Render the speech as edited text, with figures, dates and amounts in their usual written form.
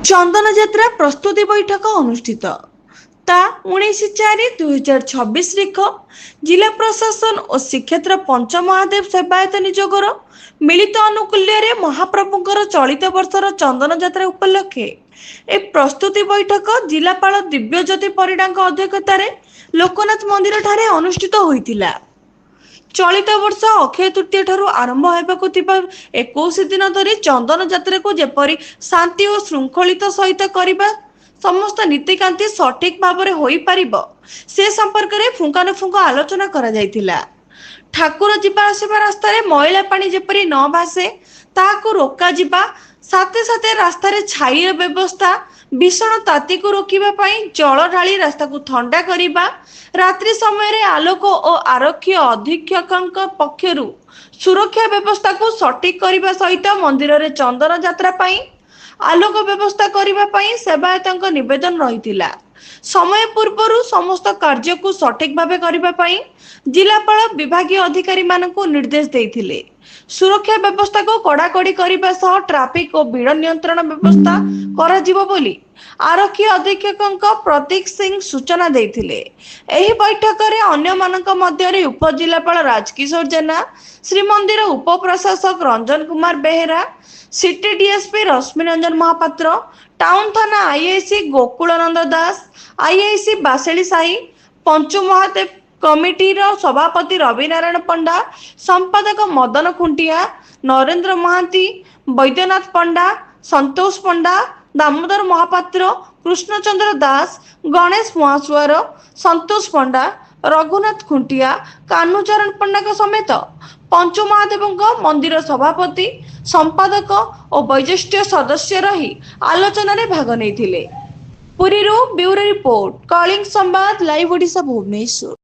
चंदन यात्रा प्रस्तुति बैठक अनुष्ठित ता 19/4/2026 तारीख जिला प्रशासन और श्रीक्षेत्र पंचमहादेव सेवायत निजोगर मिलित अनुकूल्य महाप्रभुंकर चलित वर्षर चंदन यात्रा उपलक्षे ए प्रस्तुति बैठक जिलापाल दिव्यज्योति परिडा अध्यक्षतार लोकनाथ मंदिर ठारे अनुष्ठित होइतिला। चलित वर्ष अक्षय तृतीय ठारू आरंभ होबाकु थिबा 21 दिन धरी चंदन यात्रा को जेपरी शांति और श्रृंखलित सहित करबा समस्त नीतिकांति सठिक भाव में होई परिबो से संपर्क में फुंकानुफुंक आलोचना करा जायतिला। ठाकुर जीवा आसिबा रास्ता रे मैला पानी जेपरी न भासे ताकू रोका जिबा साथे साथे रास्ता रे छाई व्यवस्था भीषण ताती को रोकिबा पई जल ढाली रास्ता को ठंडा करिबा रात्रि समय रे आलोक और आरक्षी अधीक्षक पक्षरु सुरक्षा व्यवस्था को सठिक करने सहित मंदिर रे चंदन यात्रा पई आलोक व्यवस्था करने सेवायत निवेदन रही। समय पूर्व समस्त कार्य को सठिक भाव करने जिलापाल विभागीय अधिकारी मानक निर्देश देथिले। सुरक्षा व्यवस्था को कड़ाकड़ी करने सह ट्राफिक और भीड़ नियंत्रण व्यवस्था करा जिवो बोली आरक्षी अधीक्षक प्रतीक सिंह सूचना देथिले। एही बैठक रे अन्य मानक मध्य उपजिलापाल राजकिशोर जेना, श्रीमंदिर उप प्रशासक रंजन कुमार बेहेरा, सिटी डीएसपी रश्मि रंजन महापात्र, टाउन थाना आईआईसी गोकुलानंद दास, आईआईसी बासेली साही, पंचु महादेव कमिटी सभापति रवि नारायण पंडा, संपादक मदन खुंटिया, नरेंद्र महांती, वैद्यनाथ पंडा, संतोष पंडा, दामोदर महापात्र, कृष्णचंद्र दास, गणेश महासुआर, संतोष पंडा, रघुनाथ खुंटिया, कान्हूचरण पंडा समेत पंचु महादेव मंदिर सभापति, संपादक और वैशिष्ट सदस्य रही आलोचना रे भाग नहीं। पुरी ब्यूरो रिपोर्ट, कलिंग संवाद, लाइव ओडिशा, भुवनेश्वर।